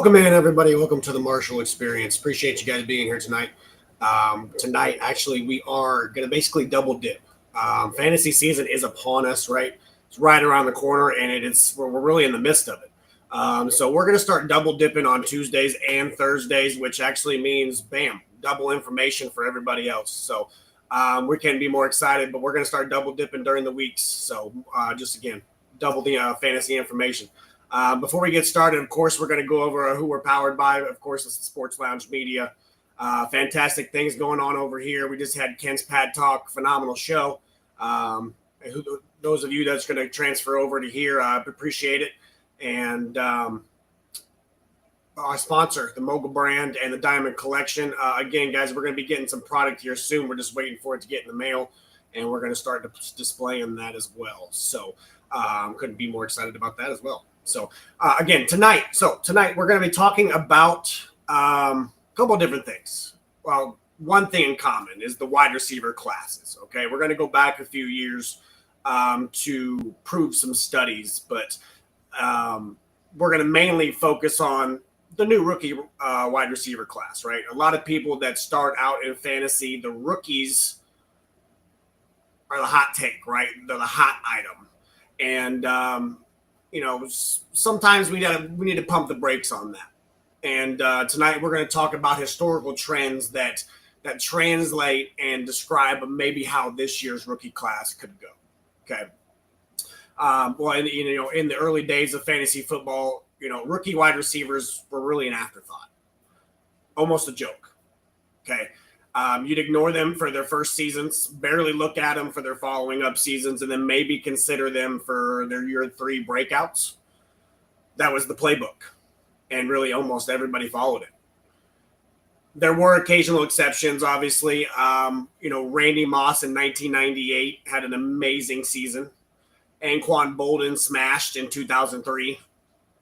Welcome in, everybody. Welcome to the Marshall Experience. Appreciate you guys being here tonight. Tonight, actually, we are going to basically double dip. Fantasy season is upon us, right? It's right around the corner, and we're really in the midst of it. So we're going to start double dipping on Tuesdays and Thursdays, which actually means, bam, double information for everybody else. So we can be more excited, but we're going to start double dipping during the weeks. So just again, double the fantasy information. Before we get started, of course, we're going to go over who we're powered by. Of course, it's the Sports Lounge Media. Fantastic things going on over here. We just had Ken's Pad Talk, phenomenal show. Those of you that's going to transfer over to here, appreciate it. And our sponsor, the Mogul brand and the Diamond Collection. Again, guys, we're going to be getting some product here soon. We're just waiting for it to get in the mail, and we're going to start displaying that as well. So couldn't be more excited about that as well. So again, tonight we're going to be talking about a couple of different things. Well, one thing in common is the wide receiver classes. Okay, we're going to go back a few years to prove some studies, but we're going to mainly focus on the new rookie wide receiver class, right? A lot of people that start out in fantasy, the rookies are the hot take, right? They're the hot item. And, sometimes we need to pump the brakes on that. And tonight we're going to talk about historical trends that translate and describe maybe how this year's rookie class could go. Okay. In the early days of fantasy football, rookie wide receivers were really an afterthought, almost a joke. Okay. You'd ignore them for their first seasons, barely look at them for their following up seasons, and then maybe consider them for their year 3 breakouts. That was the playbook, and really almost everybody followed it. There were occasional exceptions, obviously. Randy Moss in 1998 had an amazing season. Anquan Bolden smashed in 2003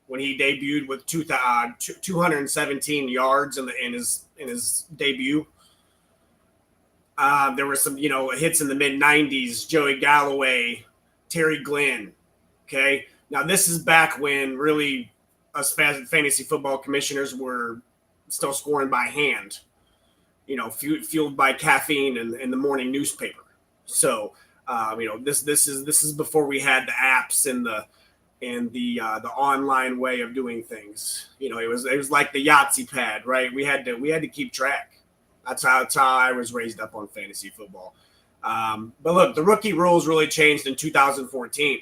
when he debuted with 217 yards in his debut. There were some, hits in the mid-90s, Joey Galloway, Terry Glenn. Okay. Now, this is back when really us fantasy football commissioners were still scoring by hand, fueled by caffeine and the morning newspaper. So, this is before we had the apps and the online way of doing things. It was like the Yahtzee pad, right? We had to keep track. That's how I was raised up on fantasy football. But look, the rookie rules really changed in 2014.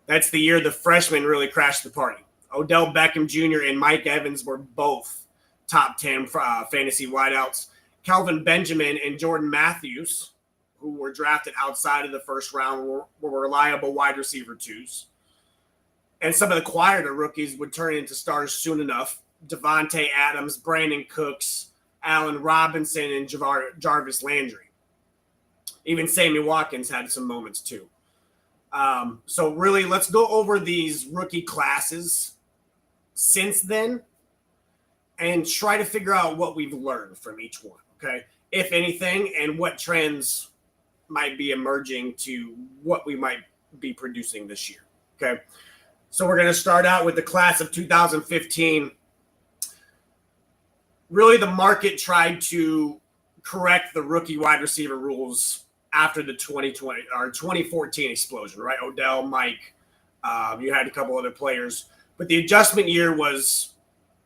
That's the year the freshmen really crashed the party. Odell Beckham Jr. and Mike Evans were both top 10 fantasy wideouts. Kelvin Benjamin and Jordan Matthews, who were drafted outside of the first round, were reliable wide receiver 2s. And some of the quieter rookies would turn into stars soon enough. Devontae Adams, Brandon Cooks, Allen Robinson, and Jarvis Landry. Even Sammy Watkins had some moments too. So really, let's go over these rookie classes since then and try to figure out what we've learned from each one, okay? If anything, and what trends might be emerging to what we might be producing this year, okay? So we're going to start out with the class of 2015. Really, the market tried to correct the rookie wide receiver rules after the 2014 explosion, right? Odell, Mike, you had a couple other players. But the adjustment year was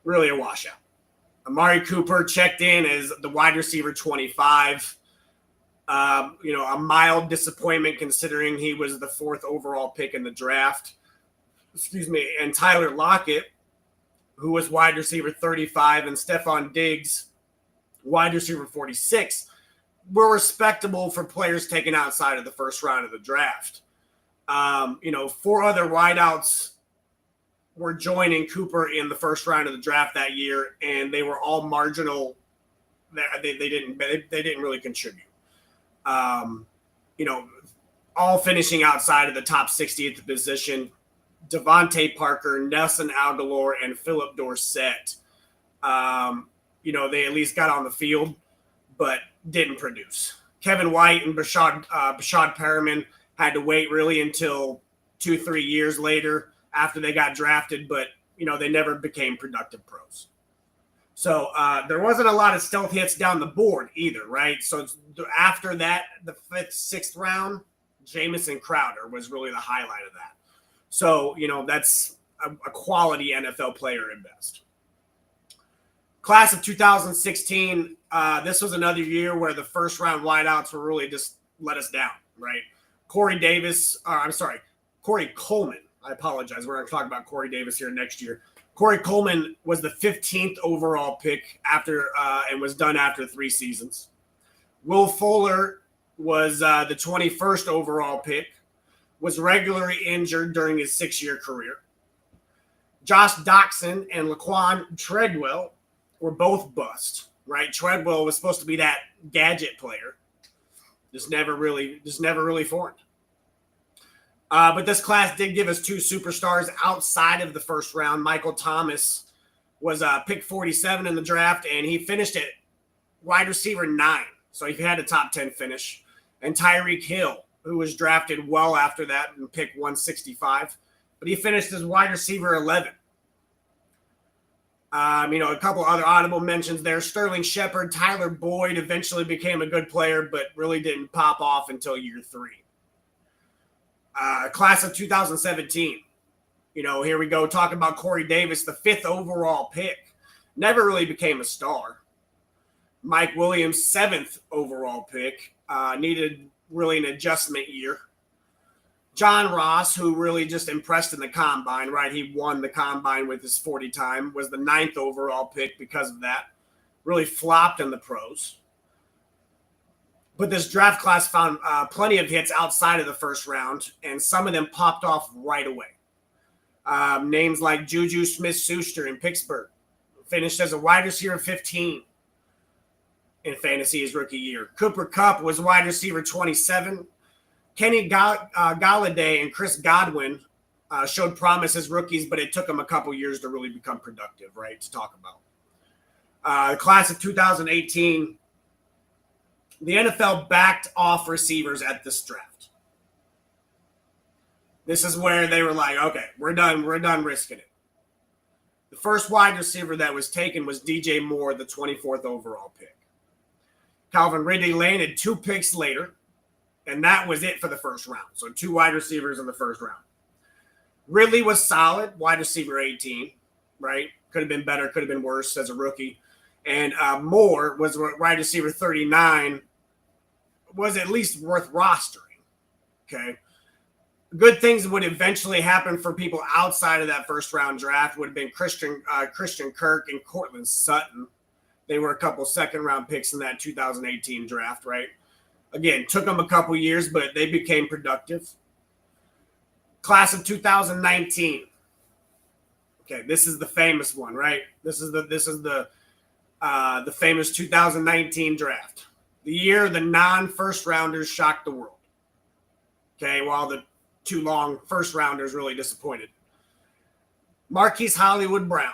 really a washout. Amari Cooper checked in as the wide receiver 25. A mild disappointment considering he was the 4th overall pick in the draft. And Tyler Lockett, who was wide receiver 35, and Stephon Diggs, wide receiver 46, were respectable for players taken outside of the first round of the draft. 4 other wideouts were joining Cooper in the first round of the draft that year, and they were all marginal. They didn't really contribute. All finishing outside of the top 60 at the position. Devontae Parker, Nelson Aguilar, and Philip Dorsett. They at least got on the field, but didn't produce. Kevin White and Bashad Perriman had to wait really until 2-3 years later after they got drafted, but they never became productive pros. So there wasn't a lot of stealth hits down the board either, right? So after that, the 5th, 6th round, Jamison Crowder was really the highlight of that. So, that's a quality NFL player at best. Class of 2016, this was another year where the first round wideouts were really just let us down, right? Corey Coleman. I apologize. We're going to talk about Corey Davis here next year. Corey Coleman was the 15th overall pick and was done after 3 seasons. Will Fuller was the 21st overall pick, was regularly injured during his 6-year career. Josh Doctson and Laquan Treadwell were both bust, right? Treadwell was supposed to be that gadget player. Just never really formed. But this class did give us 2 superstars outside of the first round. Michael Thomas was pick 47 in the draft, and he finished at wide receiver 9. So he had a top 10 finish. And Tyreek Hill, who was drafted well after that and pick 165. But he finished as wide receiver 11. A couple other audible mentions there. Sterling Shepard, Tyler Boyd eventually became a good player, but really didn't pop off until year 3. Class of 2017. Here we go talking about Corey Davis, the 5th overall pick. Never really became a star. Mike Williams, 7th overall pick. Needed really an adjustment year. John Ross, who really just impressed in the combine, right? He won the combine with his 40 time, was the 9th overall pick because of that. Really flopped in the pros. But this draft class found plenty of hits outside of the first round, and some of them popped off right away. Names like Juju Smith-Schuster in Pittsburgh finished as a wide receiver 15 in fantasy his rookie year. Cooper Kupp was wide receiver 27. Kenny Galladay and Chris Godwin showed promise as rookies, but it took them a couple years to really become productive, right, to talk about. The class of 2018, the NFL backed off receivers at this draft. This is where they were like, okay, we're done risking it. The first wide receiver that was taken was DJ Moore, the 24th overall pick. Calvin Ridley landed 2 picks later, and that was it for the first round. So 2 wide receivers in the first round. Ridley was solid, wide receiver 18, right? Could have been better, could have been worse as a rookie. And Moore was wide receiver 39, was at least worth rostering, okay? Good things would eventually happen for people outside of that first round draft would have been Christian Kirk and Cortland Sutton. They were a couple second round picks in that 2018 draft, right? Again, took them a couple years, but they became productive. Class of 2019. Okay, this is the famous one, right? This is the famous 2019 draft. The year the non-first rounders shocked the world. Okay, while the 2 long first rounders really disappointed. Marquise Hollywood Brown.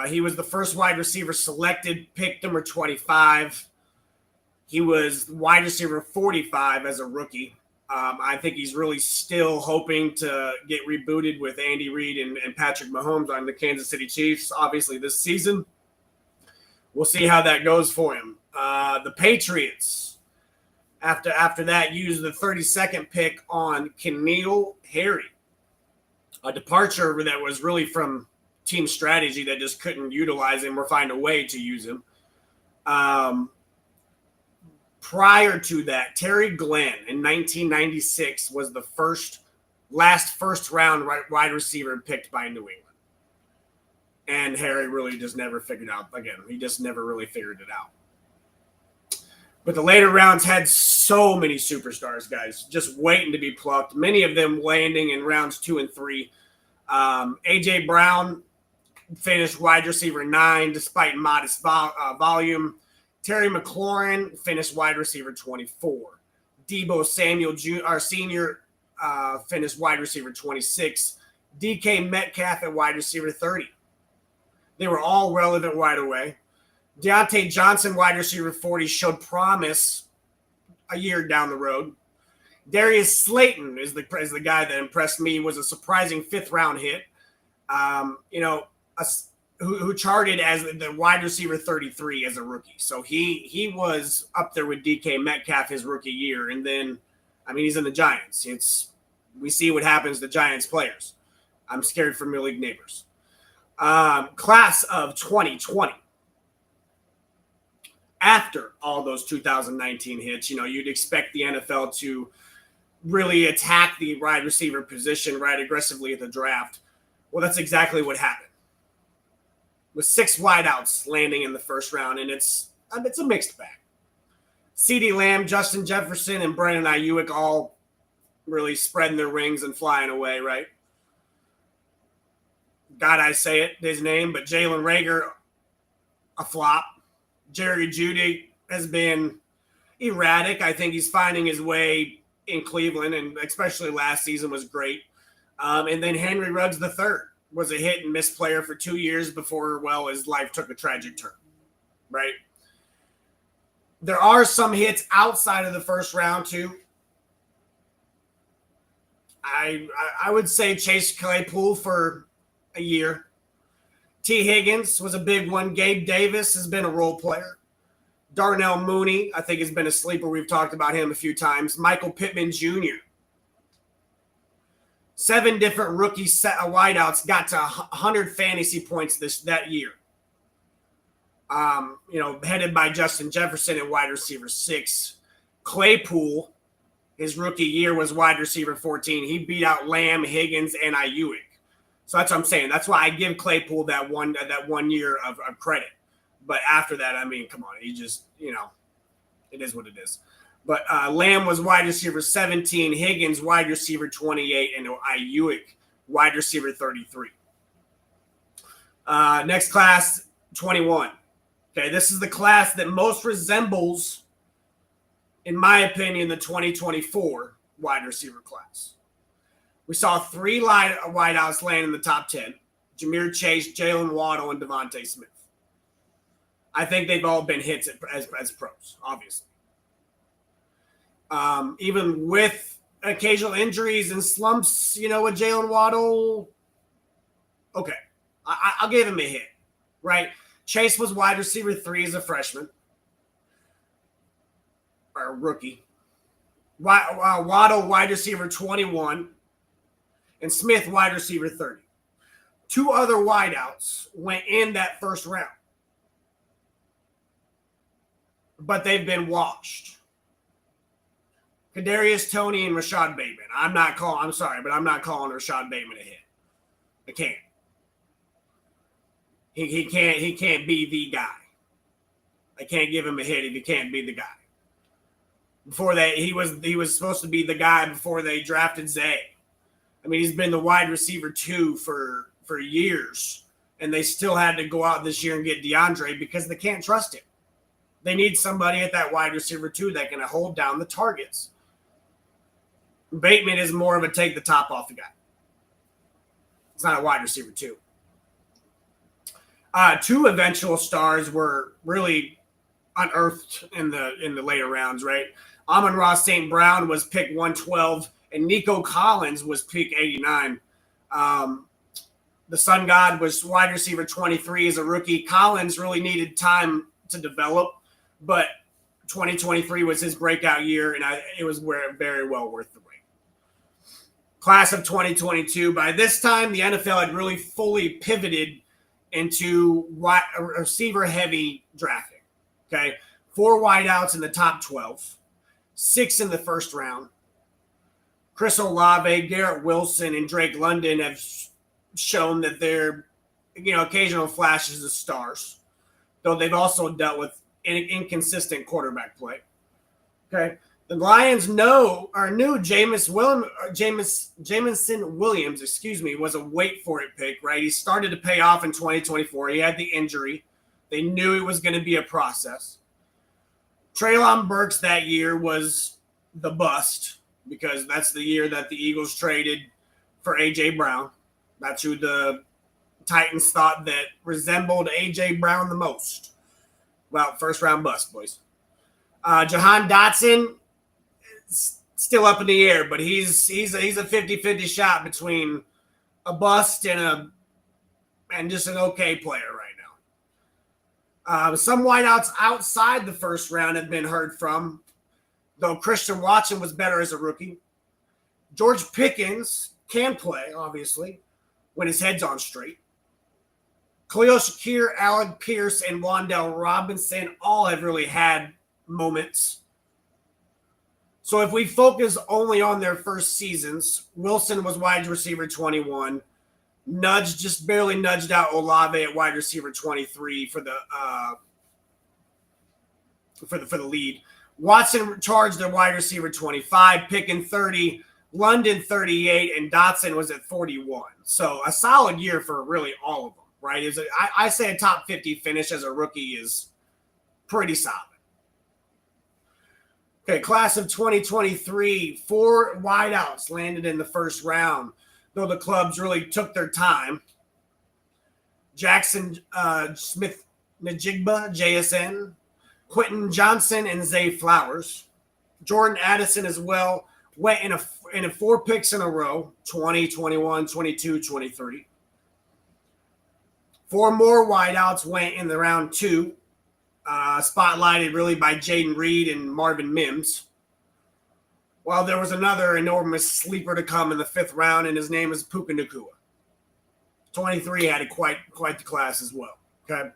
He was the first wide receiver selected, pick number 25. He was wide receiver 45 as a rookie. I think he's really still hoping to get rebooted with Andy Reid and Patrick Mahomes on the Kansas City Chiefs, obviously this season. We'll see how that goes for him. The Patriots, after that, used the 32nd pick on N'Keal Harry, a departure that was really from team strategy that just couldn't utilize him or find a way to use him. Prior to that, Terry Glenn in 1996 was the last first round wide receiver picked by New England. And Harry really just never figured out. Again, he just never really figured it out. But the later rounds had so many superstars, guys, just waiting to be plucked. Many of them landing in rounds 2 and 3. A.J. Brown finished wide receiver 9 despite modest volume. Terry McLaurin finished wide receiver 24. Deebo Samuel Sr. Finished wide receiver 26. DK Metcalf at wide receiver 30. They were all relevant right away. Deontay Johnson, wide receiver 40, showed promise a year down the road. Darius Slayton is the guy that impressed me, was a surprising 5th round hit. You know, who charted as the wide receiver 33 as a rookie. So he was up there with DK Metcalf his rookie year, and then I mean he's in the Giants. We see what happens to Giants players. I'm scared for my league neighbors. Class of 2020. After all those 2019 hits, you'd expect the NFL to really attack the wide receiver position right aggressively at the draft. Well, that's exactly what happened. With 6 wideouts landing in the first round, and it's a mixed bag. CeeDee Lamb, Justin Jefferson, and Brandon Ayuk all really spreading their wings and flying away, right? God, I say it, his name, but Jalen Reagor, a flop. Jerry Jeudy has been erratic. I think he's finding his way in Cleveland, and especially last season was great. And then Henry Ruggs III was a hit and miss player for 2 years before, well, his life took a tragic turn, right? There are some hits outside of the first round, too. I would say Chase Claypool for a year. T. Higgins was a big one. Gabe Davis has been a role player. Darnell Mooney, I think, has been a sleeper. We've talked about him a few times. Michael Pittman Jr. 7 different rookie wideouts got to 100 fantasy points that year. Headed by Justin Jefferson at wide receiver 6. Claypool, his rookie year, was wide receiver 14. He beat out Lamb, Higgins, and Ayuk. So that's what I'm saying. That's why I give Claypool that one year of credit. But after that, I mean, come on. He just, it is what it is. But Lamb was wide receiver 17, Higgins wide receiver 28, and Ayuk wide receiver 33. Next class, 21. Okay, this is the class that most resembles, in my opinion, the 2024 wide receiver class. We saw 3 wideouts land in the top 10. Ja'Marr Chase, Jalen Waddle, and Devontae Smith. I think they've all been hits as pros, obviously. Even with occasional injuries and slumps, with Jalen Waddle, okay, I'll give him a hit, right? Chase was wide receiver 3 as a freshman, or rookie. Waddle, wide receiver 21, and Smith, wide receiver 30. 2 other wideouts went in that first round, but they've been washed. Kadarius Toney and Rashad Bateman. I'm sorry, but I'm not calling Rashad Bateman a hit. I can't. He can't be the guy. I can't give him a hit if he can't be the guy. Before that, he was supposed to be the guy before they drafted Zay. I mean, he's been the wide receiver 2 for years, and they still had to go out this year and get DeAndre because they can't trust him. They need somebody at that wide receiver 2 that can hold down the targets. Bateman is more of a take the top off the guy. It's not a wide receiver 2. 2 eventual stars were really unearthed in the later rounds, right? Amon-Ra St. Brown was pick 112, and Nico Collins was pick 89. The Sun God was wide receiver 23 as a rookie. Collins really needed time to develop, but 2023 was his breakout year, and it was very well worth the wait. Class of 2022. By this time, the NFL had really fully pivoted into receiver-heavy drafting. Okay, 4 wideouts in the top 12, 6 in the first round. Chris Olave, Garrett Wilson, and Drake London have shown that they're, occasional flashes of stars, though they've also dealt with inconsistent quarterback play. Okay, the Lions knew Jameson Williams, was a wait for it pick, right? He started to pay off in 2024. He had the injury. They knew it was going to be a process. Treylon Burks that year was the bust because that's the year that the Eagles traded for A.J. Brown. That's who the Titans thought that resembled A.J. Brown the most. Well, first round bust, boys. Jahan Dotson, still up in the air, but he's a 50-50 shot between a bust and a and just an okay player right now. Some wideouts outside the first round have been heard from, though Christian Watson was better as a rookie. George Pickens can play, obviously, when his head's on straight. Khalil Shakir, Alec Pierce, and Wan'Dale Robinson all have really had moments. So if we focus only on their first seasons, Wilson was wide receiver 21. Just barely nudged out Olave at wide receiver 23 for the lead. Watson charged at wide receiver 25, Pickens 30, London 38, and Dotson was at 41. So a solid year for really all of them, right? I say a top 50 finish as a rookie is pretty solid. Okay, class of 2023, 4 wideouts landed in the first round, though the clubs really took their time. Jackson Smith Najigba, JSN, Quentin Johnson, and Zay Flowers. Jordan Addison as well went in 4 picks in a row, 20, 21, 22, 23. 4 more wideouts went in the round 2. Spotlighted really by Jaden Reed and Marvin Mims. While there was another enormous sleeper to come in the 5th round, and his name is Puka Nacua. 23 had quite the class as well. Okay,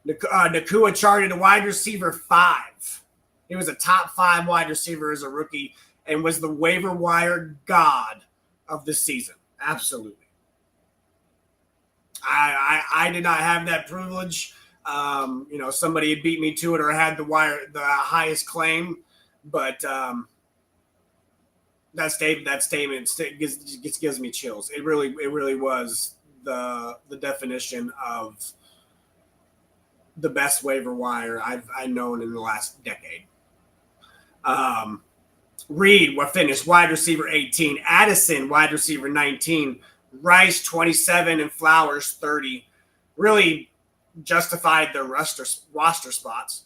Nacua charted a wide receiver 5. He was a top 5 wide receiver as a rookie and was the waiver wire god of the season. Absolutely. I did not have that privilege. Somebody had beat me to it or had the highest claim, but that statement gives me chills. It really was the definition of the best waiver wire I've known in the last decade. Reed finished wide receiver 18, Addison wide receiver 19, Rice 27, and Flowers 30. Really justified their roster spots.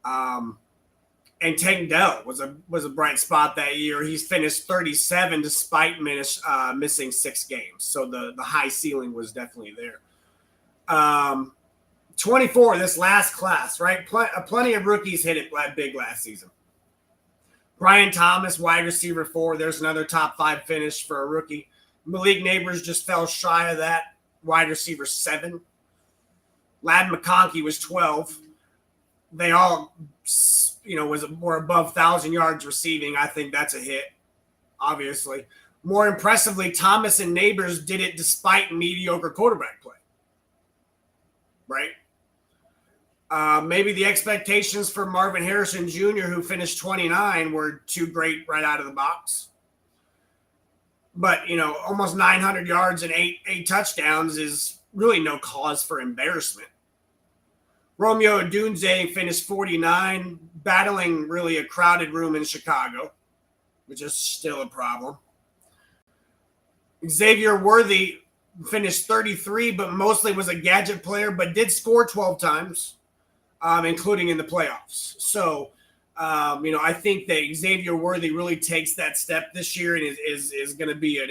And Tank Dell was a bright spot that year. He's finished 37 despite missing 6 games. So the high ceiling was definitely there. 24, this last class, right? Plenty of rookies hit it big last season. Brian Thomas, wide receiver 4. There's another top 5 finish for a rookie. Malik Neighbors just fell shy of that, wide receiver 7. Ladd McConkey was 12. They all, were above 1,000 yards receiving. I think that's a hit, obviously. More impressively, Thomas and Neighbors did it despite mediocre quarterback play. Right? Maybe the expectations for Marvin Harrison Jr., who finished 29, were too great right out of the box. But, almost 900 yards and 8 touchdowns is really no cause for embarrassment. Romeo Odunze finished 49, battling really a crowded room in Chicago, which is still a problem. Xavier Worthy finished 33, but mostly was a gadget player, but did score 12 times, including in the playoffs. So, I think that Xavier Worthy really takes that step this year and is going to be an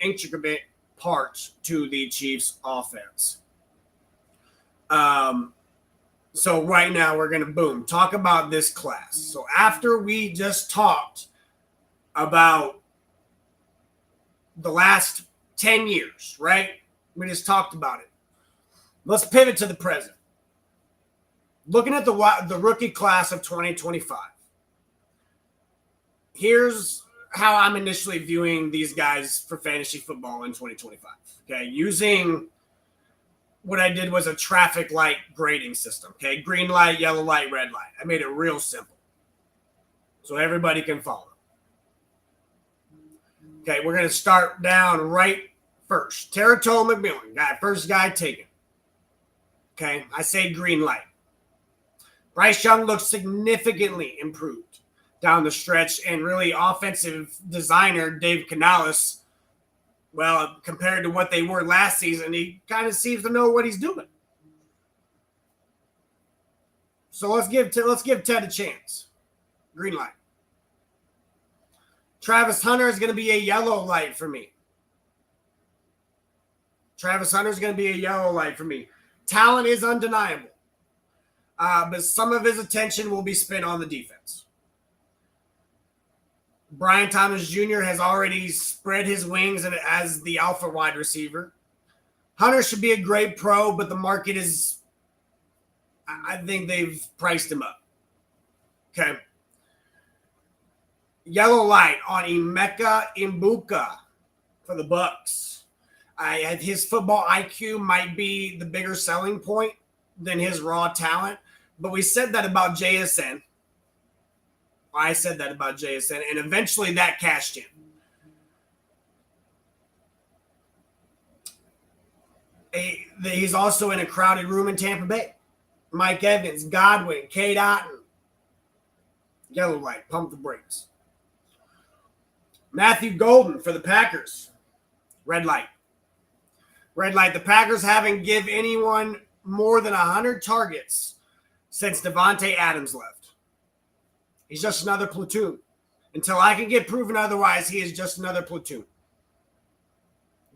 intricate part to the Chiefs' offense. So right now we're going to talk about this class. So after we just talked about the last 10 years, right? We just talked about it. Let's pivot to the present. Looking at the rookie class of 2025. Here's how I'm initially viewing these guys for fantasy football in 2025. Okay, using what I did was a traffic light grading system. Okay, green light, yellow light, red light. I made it real simple so everybody can follow. Okay, we're going to start down right first. Terratolo McMillan, first guy taken. Okay, I say green light. Bryce Young looks significantly improved down the stretch, and really offensive designer Dave Canales, well, compared to what they were last season, he kind of seems to know what he's doing. So let's give Ted a chance. Green light. Travis Hunter is going to be a yellow light for me. Travis Hunter's going to be a yellow light for me. Talent is undeniable, but some of his attention will be spent on the defense. Brian Thomas Jr. has already spread his wings as the alpha wide receiver. Hunter should be a great pro, but the market is, I think they've priced him up. Okay. Yellow light on Emeka Mbuka for the Bucks. His football IQ might be the bigger selling point than his raw talent, but we said that about JSN. I said that about JSN, and eventually that cashed in. He's also in a crowded room in Tampa Bay. Mike Evans, Godwin, Cade Otton. Yellow light, pump the brakes. Matthew Golden for the Packers. Red light. Red light. The Packers haven't given anyone more than 100 targets since Devontae Adams left. He's just another platoon. Until I can get proven otherwise, he is just another platoon.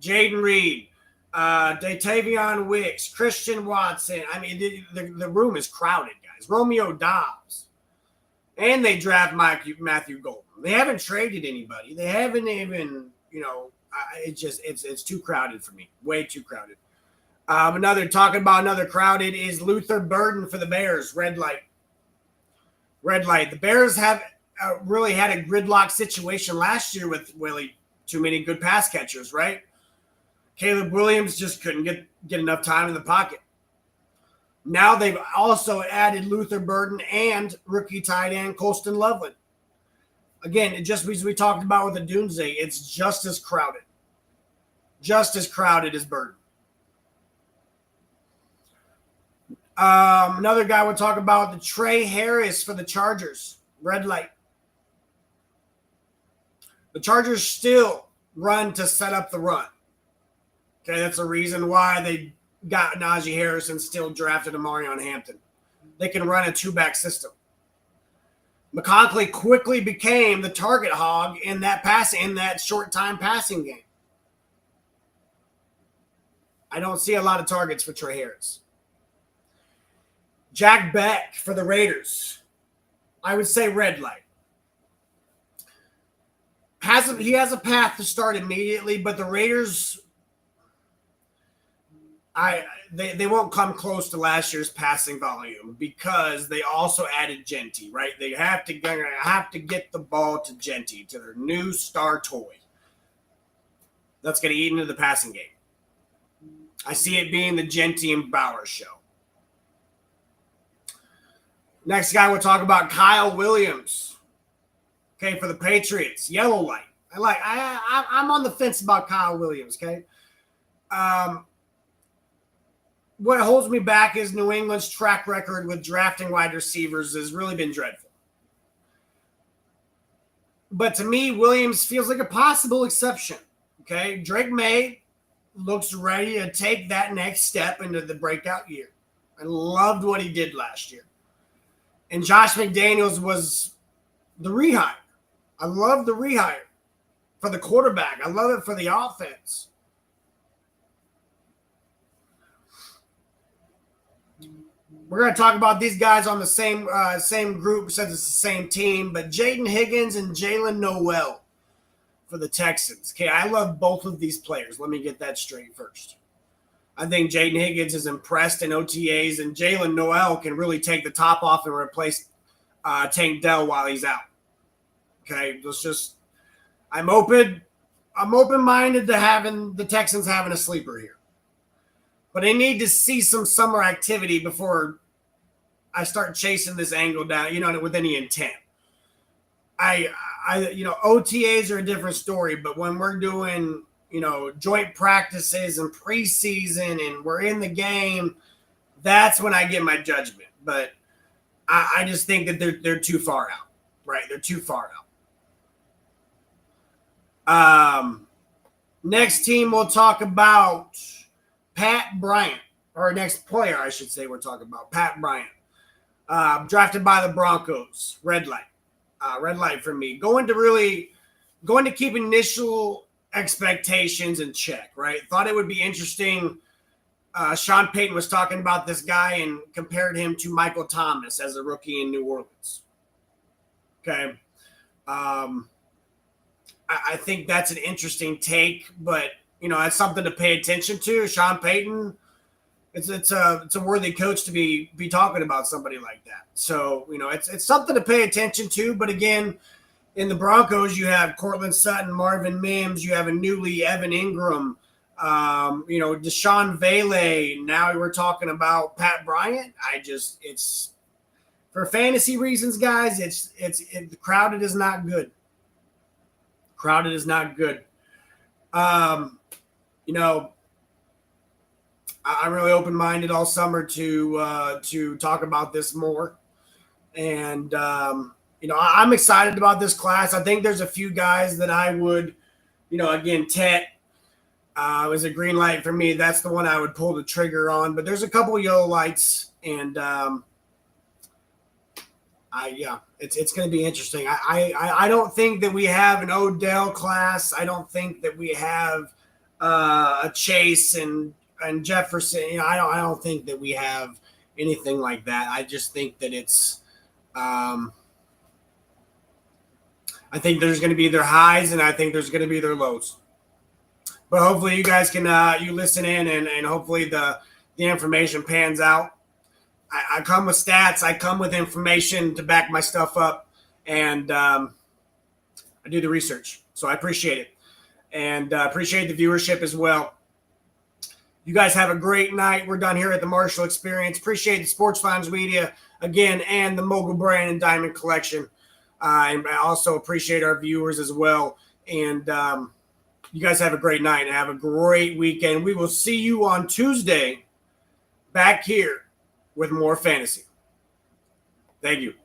Jaden Reed, Datavion Wicks, Christian Watson. I mean, the room is crowded, guys. Romeo Dobbs. And they draft Matthew Golden. They haven't traded anybody. They haven't even, it's too crowded for me. Way too crowded. Talking about another crowded is Luther Burden for the Bears. Red light. Red light. The Bears have really had a gridlock situation last year with really too many good pass catchers, right? Caleb Williams just couldn't get enough time in the pocket. Now they've also added Luther Burden and rookie tight end Colston Loveland. Again, just as we talked about with the Doomsday, it's just as crowded. Just as crowded as Burden. Another guy we'll talk about, the Trey Harris for the Chargers. Red light. The Chargers still run to set up the run. Okay, that's the reason why they got Najee Harris and still drafted Amarion Hampton. They can run a two-back system. McConkley quickly became the target hog in that short-time passing game. I don't see a lot of targets for Trey Harris. Jack Beck for the Raiders. I would say red light. He has a path to start immediately, but the Raiders, they won't come close to last year's passing volume because they also added Genty, right? They have to get the ball to Genty, to their new star toy. That's going to eat into the passing game. I see it being the Genty and Bauer show. Next guy we'll talk about, Kyle Williams. Okay, for the Patriots, yellow light. I'm on the fence about Kyle Williams. Okay, what holds me back is New England's track record with drafting wide receivers has really been dreadful. But to me, Williams feels like a possible exception. Okay, Drake May looks ready to take that next step into the breakout year. I loved what he did last year. And Josh McDaniels was the rehire. I love the rehire for the quarterback. I love it for the offense. We're going to talk about these guys on the same group since it's the same team, but Jaden Higgins and Jalen Noel for the Texans. Okay, I love both of these players. Let me get that straight first. I think Jaden Higgins is impressed in OTAs, and Jalen Noel can really take the top off and replace Tank Dell while he's out. Okay, I'm open-minded to having the Texans having a sleeper here. But I need to see some summer activity before I start chasing this angle down, with any intent. OTAs are a different story, but when we're doing, joint practices and preseason and we're in the game, that's when I get my judgment. But I just think that they're too far out, right? They're too far out. Next team we'll talk about, Pat Bryant, or next player, I should say, we're talking about Pat Bryant, drafted by the Broncos. Red light for me. Going to keep initial expectations in check, right? Thought it would be interesting. Sean Payton was talking about this guy and compared him to Michael Thomas as a rookie in New Orleans. Okay. I think that's an interesting take, but, it's something to pay attention to. Sean Payton, it's a worthy coach to be talking about somebody like that. So, it's something to pay attention to. But again, in the Broncos, you have Cortland Sutton, Marvin Mims, you have a newly Evan Ingram, Deshaun Vele. Now we're talking about Pat Bryant. It's for fantasy reasons, guys. It's crowded is not good. Crowded is not good. I'm really open-minded all summer to talk about this more, and I'm excited about this class. I think there's a few guys that I would, again, Tet was a green light for me. That's the one I would pull the trigger on. But there's a couple yellow lights, and it's going to be interesting. I don't think that we have an Odell class. I don't think that we have a Chase and Jefferson. I don't think that we have anything like that. I just think that it's I think there's going to be their highs, and I think there's going to be their lows. But hopefully you guys can you listen in, and hopefully the information pans out. I come with stats. I come with information to back my stuff up, and I do the research. So I appreciate it, and appreciate the viewership as well. You guys have a great night. We're done here at the Marshall Experience. Appreciate the Sports Lounge Media again, and the Mogul Brand and Diamond Collection. And I also appreciate our viewers as well. And you guys have a great night and have a great weekend. We will see you on Tuesday back here with more fantasy. Thank you.